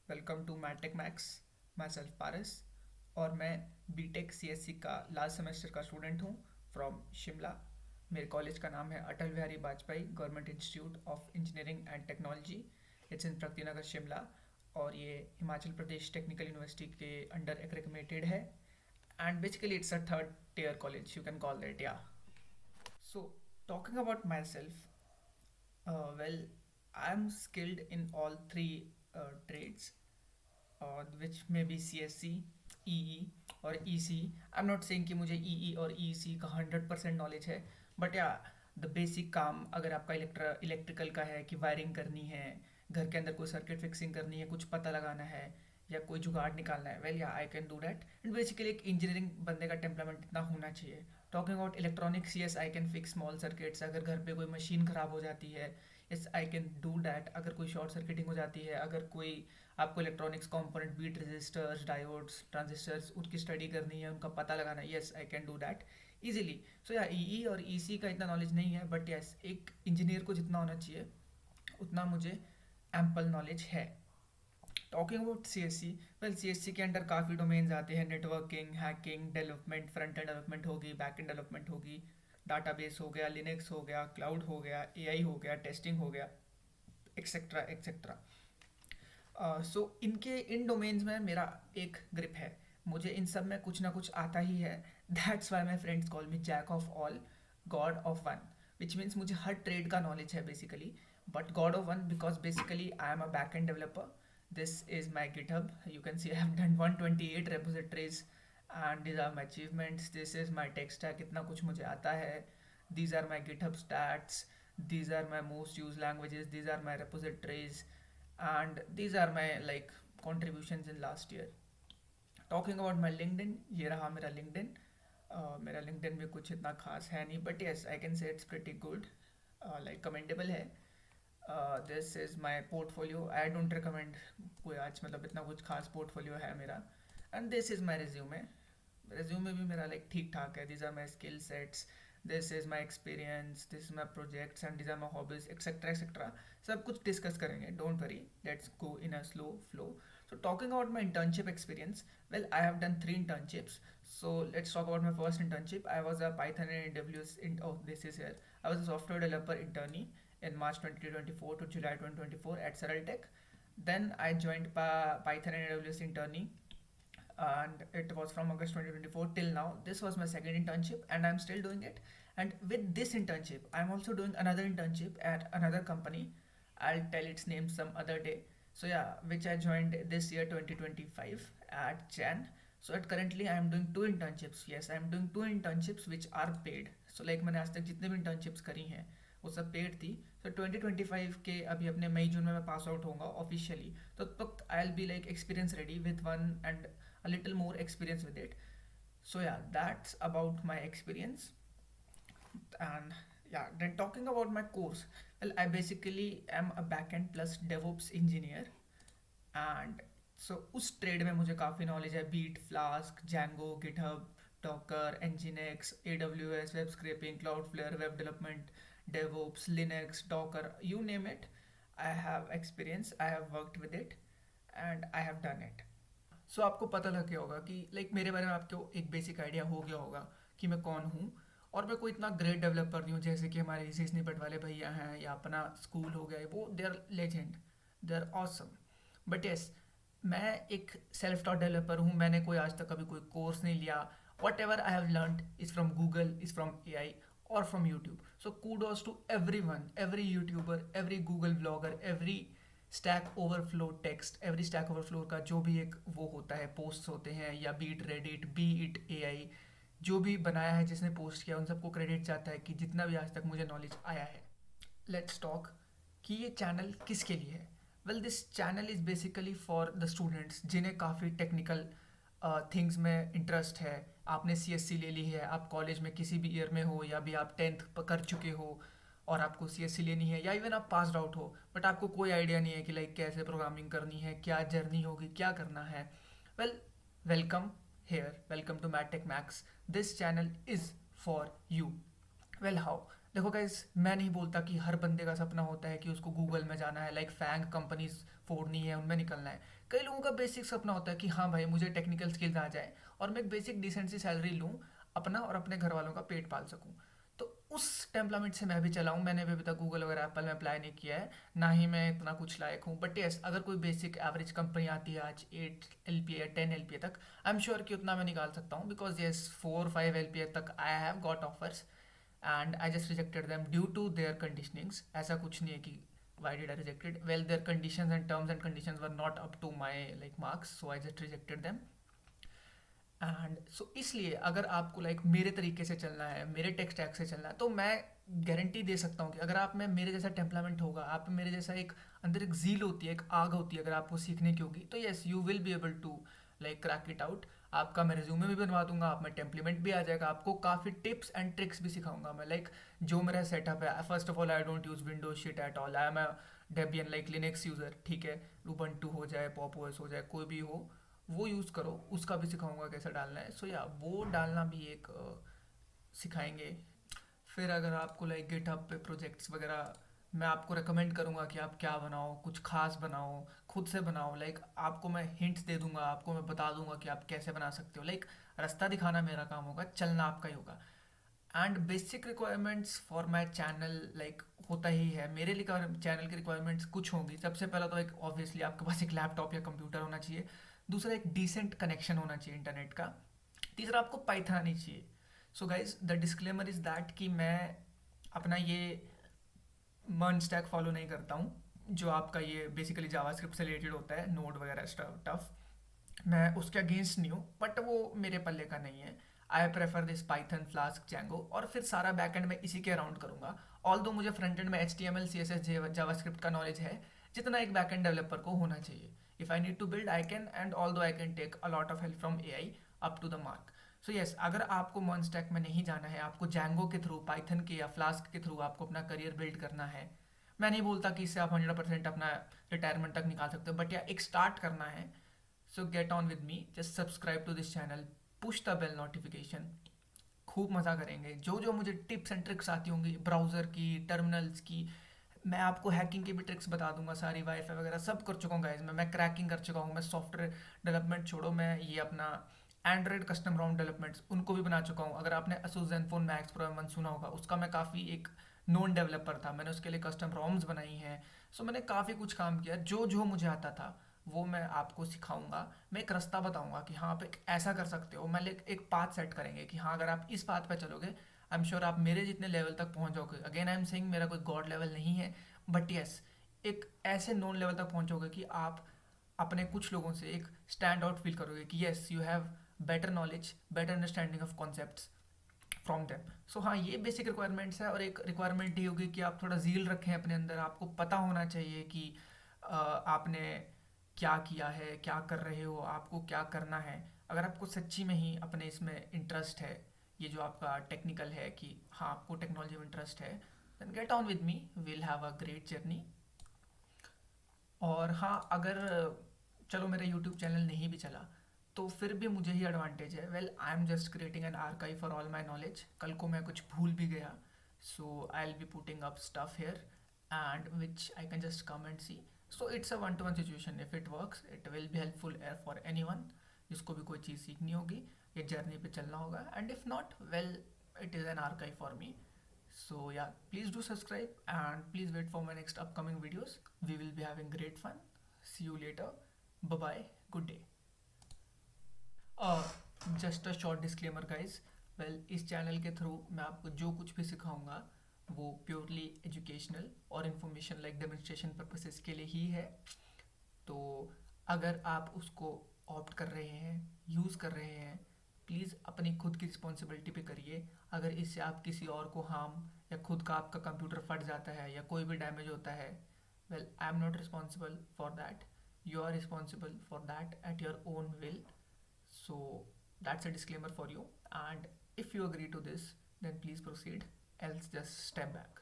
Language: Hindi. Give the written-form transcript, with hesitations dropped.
वेलकम टू मैटेक मैक्स। माई सेल्फ पारस और मैं बीटेक सीएससी का लास्ट सेमेस्टर का स्टूडेंट हूँ फ्रॉम शिमला। मेरे कॉलेज का नाम है Atal Bihari Vajpayee Government Institute of Engineering and Technology. It's in Pragati Nagar Shimla और ये हिमाचल प्रदेश टेक्निकल यूनिवर्सिटी के अंडर एक्रेडिटेड है। And basically it's a third tier college, you can call that, yeah. So talking about myself, well, I'm skilled in all three trades, which may be CSC, EE और EC. I'm not saying कि मुझे EE और EC का 100% नॉलेज है, बट या द बेसिक काम अगर आपका इलेक्ट्रिकल का है कि वायरिंग करनी है, घर के अंदर कोई सर्किट फिक्सिंग करनी है, कुछ पता लगाना है या कोई जुगाड़ निकालना है, वेल या आई can do that. And basically एक इंजीनियरिंग बंदे का टेम्परामेंट इतना होना चाहिए। Talking about electronics, yes I can fix small circuits. अगर घर पे कोई मशीन ख़राब हो जाती है, yes I can do that. अगर कोई शॉर्ट सर्किटिंग हो जाती है, अगर कोई आपको इलेक्ट्रॉनिक्स कंपोनेंट बीट रेजिस्टर्स, डायोड्स, ट्रांजिस्टर्स, उनकी स्टडी करनी है, उनका पता लगाना है, yes I can do that easily. So yeah ई और ई सी का इतना नॉलेज नहीं है, बट यस एक इंजीनियर को जितना होना चाहिए उतना मुझे एम्पल नॉलेज है। Talking about C S C, well C S C के अंडर काफ़ी डोमेन्स आते हैं। Networking, hacking, development, front end development होगी, बैक एंड डेवलपमेंट होगी, डाटाबेस हो गया, लिनक्स हो गया, क्लाउड हो गया, एआई हो गया, टेस्टिंग हो गया, एक्सेट्रा एक्सेट्रा। सो इनके इन डोमेन्स में मेरा एक ग्रिप है। मुझे इन सब में कुछ ना कुछ आता ही है। That's why my friends call me jack of all, god of one, which means मुझे हर ट्रेड का नॉलेज है basically. But god of one because basically I am a back end developer. This is my GitHub. You can see I have done 128 repositories and these are my achievements. This is my tech stack. इतना कुछ मुझे आता है. These are my GitHub stats. These are my most used languages. These are my repositories and these are my like contributions in last year. Talking about my LinkedIn, ये रहा मेरा LinkedIn. मेरा LinkedIन भी कुछ इतना खास है नहीं, but yes I can say it's pretty good. Like commendable है. This is my portfolio. I don't recommend कोई आज मतलब इतना कुछ खास पोर्टफोलियो है मेरा। And this is my resume. Resume भी मेरा लाइक ठीक ठाक है। This are my skill sets, this is my experience, this is my projects and this are my hobbies etcetera etcetera. सब कुछ डिस्कस करेंगे, don't worry, let's go in a slow flow. So talking about my internship experience, well, I have done 3 internships. So let's talk about my first internship. I was a Python and AWS oh, this is here. I was a software developer internee in March 2024 to July 2024 at Saraltech. Then I joined Python and AWS internee, and it was from August 2024 till now. This was my second internship and I'm still doing it. And with this internship, I'm also doing another internship at another company. I'll tell its name some other day. So yeah, which I joined this year 2025 at Jan. So at currently I am doing 2 internships. Yes, I am doing 2 internships which are paid. So like मैंने आज तक जितने भी internships करी हैं वो सब पेड थी। तो 2025 के अभी अपने मई जून में मैं पास आउट होऊंगा ऑफिशियली, तो तब तक आई will be like experience ready with one and a little more experience with it. So yeah, that's about my experience. And yeah, then talking about my course, well, I basically am a backend plus DevOps engineer. And so उस ट्रेड में मुझे काफ़ी नॉलेज है। बीट, Flask, Django, GitHub, Docker, NGINX, AWS, web scraping, Cloudflare, web development, DevOps, Linux, Docker, you name it, I have experience, I have worked with it and I have done it. So आपको पता लग गया होगा कि लाइक मेरे बारे में आपको एक बेसिक आइडिया हो गया होगा कि मैं कौन हूँ। और मैं कोई इतना ग्रेट डेवलपर नहीं हूँ जैसे कि हमारे इसी स्निपेट वाले भैया हैं या अपना स्कूल हो गया, वो they are legend, they are awesome. But yes, मैं एक सेल्फ टॉट डेवलपर हूँ। मैंने कोई आज तक कभी कोई कोर्स नहीं लिया। Whatever I have learn is from Google, is from AI और from YouTube. So kudos to every one, every YouTuber, every Google blogger, every Stack Overflow text, every Stack Overflow का जो भी एक वो होता है, पोस्ट होते हैं, या be it Reddit, be it AI, जो भी बनाया है जिसने पोस्ट किया, उन सबको क्रेडिट जाता है कि जितना भी आज तक मुझे नॉलेज आया है। लेट्स टॉक कि ये चैनल किसके लिए है। Well, this channel is basically for the students जिन्हें काफ़ी टेक्निकल थिंग्स में इंटरेस्ट है। आपने CSC ले ली है, आप कॉलेज में किसी भी ईयर में हो, या भी आप 10th कर चुके हो और आपको CSC लेनी है, या इवन आप पास आउट हो बट आपको कोई आइडिया नहीं है कि लाइक कैसे प्रोग्रामिंग करनी है, क्या जर्नी होगी, क्या करना है। Well, welcome here, welcome to maitake Max. This channel is for you. Well, how? देखो गाइस, मैं नहीं बोलता कि हर बंदे का सपना होता है कि उसको गूगल में जाना है, लाइक फैंग कंपनीज फोड़नी है, उनमें निकलना है। कई लोगों का बेसिक सपना होता है कि हाँ भाई मुझे टेक्निकल स्किल्स आ जाए और मैं एक बेसिक डिसेंट सी सैलरी लूँ, अपना और अपने घर वालों का पेट पाल सकूँ। तो उस टेम्पलामेंट से मैं भी चला हूँ। मैंने भी अभी तक गूगल वगैरह एप्पल में अप्लाई नहीं किया है, ना ही मैं इतना कुछ लायक हूँ। बट यस, अगर कोई बेसिक एवरेज कंपनी आती है आज 8 LPA या 10 LPA तक, आई एम श्योर कि उतना मैं निकाल सकता हूँ। बिकॉज यस, 4 5 LPA तक I have got offers and I just rejected them due to their conditionings. ऐसा कुछ नहीं है कि why did I rejected? Well, their conditions and terms and conditions were not up to my like marks, so I just rejected them. And so इसलिए अगर आपको लाइक मेरे तरीके से चलना है, मेरे टेक स्टैक से चलना है, तो मैं गारंटी दे सकता हूँ कि अगर आप में मेरे जैसा टेम्पलामेंट होगा, आप में मेरे जैसा एक अंदर एक जील होती है, एक आग होती है अगर आपको सीखने की होगी, तो yes you will be able to like crack it out. आपका मैं रिज्यूमे भी बनवा दूंगा, आप में टेम्पलीमेंट भी आ जाएगा, आपको काफ़ी टिप्स एंड ट्रिक्स भी सिखाऊंगा मैं। लाइक जो मेरा सेटअप है, first of all I don't use Windows shit at all, I am a Debian like Linux user, ठीक है। उबंटू हो जाए, पॉप ओएस हो जाए, कोई भी हो वो यूज़ करो, उसका भी सिखाऊंगा कैसे डालना है। सो या वो डालना भी एक सिखाएंगे। फिर अगर आपको लाइक गिटहब पे प्रोजेक्ट्स वगैरह, मैं आपको रेकमेंड करूँगा कि आप क्या बनाओ, कुछ खास बनाओ, खुद से बनाओ। लाइक आपको मैं हिंट्स दे दूंगा, आपको मैं बता दूंगा कि आप कैसे बना सकते हो। लाइक रास्ता दिखाना मेरा काम होगा, चलना आपका ही होगा। And basic requirements for my channel like होता ही है, मेरे लिए चैनल की रिक्वायरमेंट्स कुछ होंगी। सबसे पहला तो एक ऑब्वियसली आपके पास एक लैपटॉप या कंप्यूटर होना चाहिए। दूसरा एक डिसेंट कनेक्शन होना चाहिए इंटरनेट का। तीसरा आपको पाइथन आनी चाहिए। So guys the disclaimer is that कि मैं अपना ये मर्न स्टैक फॉलो नहीं करता हूँ, जो आपका ये बेसिकली जावास्क्रिप्ट से रिलेटेड होता है, नोड वगैरह टफ। मैं उसके अगेंस्ट नहीं हूँ, बट वो मेरे पल्ले का नहीं है। I prefer this Python, flask, Django, और फिर सारा बैकएंड में इसी के अराउंड करूँगा। ऑल दो मुझे फ्रंट एंड में H T M L C S S JavaScript का नॉलेज है, जितना एक बैकएंड डेवलपर को होना चाहिए। If I need to build I can, and although I can take a lot of help from A I up to the mark. So yes, अगर आपको मॉन स्टैक में नहीं जाना है, आपको जैंगो के थ्रू, पाइथन के या फ्लास्क के थ्रू आपको अपना करियर बिल्ड करना है, मैं नहीं बोलता कि इससे आप 100% अपना रिटायरमेंट तक निकाल सकते हो, बट या एक स्टार्ट करना है। So get on with me, just subscribe to this channel, push the bell notification। खूब मज़ा करेंगे। जो जो मुझे टिप्स एंड ट्रिक्स आती होंगी ब्राउज़र की, टर्मिनल्स की, मैं आपको हैकिंग की भी ट्रिक्स बता दूंगा सारी। वाईफाई वगैरह सब कर चुका हूँ गाइज, मैं क्रैकिंग कर चुका हूँ। मैं सॉफ्टवेयर डेवलपमेंट छोड़ो, मैं ये अपना एंड्रॉयड कस्टम राउंड डेवलपमेंट्स उनको भी बना चुका हूँ। अगर आपने Asus ZenFone max pro M1 सुना होगा, उसका मैं काफ़ी एक नोन डेवलपर था, मैंने उसके लिए कस्टम रोम्स बनाई हैं। सो मैंने काफ़ी कुछ काम किया, जो जो मुझे आता था वो मैं आपको सिखाऊंगा। मैं एक रास्ता बताऊंगा कि हाँ आप एक ऐसा कर सकते हो। मैं एक पाथ सेट करेंगे कि हाँ अगर आप इस पाथ पे चलोगे, आई एम श्योर आप मेरे जितने लेवल तक पहुंच जाओगे। अगेन आई एम सेइंग मेरा कोई गॉड लेवल नहीं है, बट यस एक ऐसे नोन लेवल तक पहुंचोगे कि आप अपने कुछ लोगों से एक स्टैंड आउट फील करोगे कि yes you have better knowledge, better understanding of concepts from them. So हाँ, ये बेसिक रिक्वायरमेंट्स है। और एक रिक्वायरमेंट ये होगी कि आप थोड़ा जील रखें अपने अंदर। आपको पता होना चाहिए कि आपने क्या किया है, क्या कर रहे हो, आपको क्या करना है। अगर आपको सच्ची में ही अपने इसमें इंटरेस्ट है, ये जो आपका टेक्निकल है कि हाँ आपको टेक्नोलॉजी में इंटरेस्ट है, then get on with me, will have a great journey. और हाँ, अगर चलो मेरा यूट्यूब चैनल नहीं भी चला तो फिर भी मुझे ही एडवांटेज है। Well, I am just creating an archive for all my knowledge. कल को मैं कुछ भूल भी गया, so I will be putting up stuff here and which I can just come and see. So it's a one to one situation. If it works it will be helpful for anyone जिसको भी कोई चीज़ सीखनी होगी, ये जर्नी पे चलना होगा। And if not, well, it is an archive for me. So yeah, please do subscribe and please wait for my next upcoming videos. We will be having great fun. See you later. Bye bye. Good day. uh, just a short disclaimer guys। well, इस चैनल के थ्रू मैं आपको जो कुछ भी सिखाऊंगा वो प्योरली एजुकेशनल और इन्फॉर्मेशन लाइक डेमोन्स्ट्रेशन पर्पसेस के लिए ही है। तो अगर आप उसको ऑप्ट कर रहे हैं, यूज़ कर रहे हैं, प्लीज़ अपनी खुद की रिस्पॉन्सिबिलिटी पे करिए। अगर इससे आप किसी और को हार्म, या खुद का आपका कंप्यूटर फट जाता है या कोई भी डैमेज होता है, well I am not responsible for that. You are responsible for that at your own will. So that's a disclaimer for you. And if you agree to this, then please proceed, else just step back.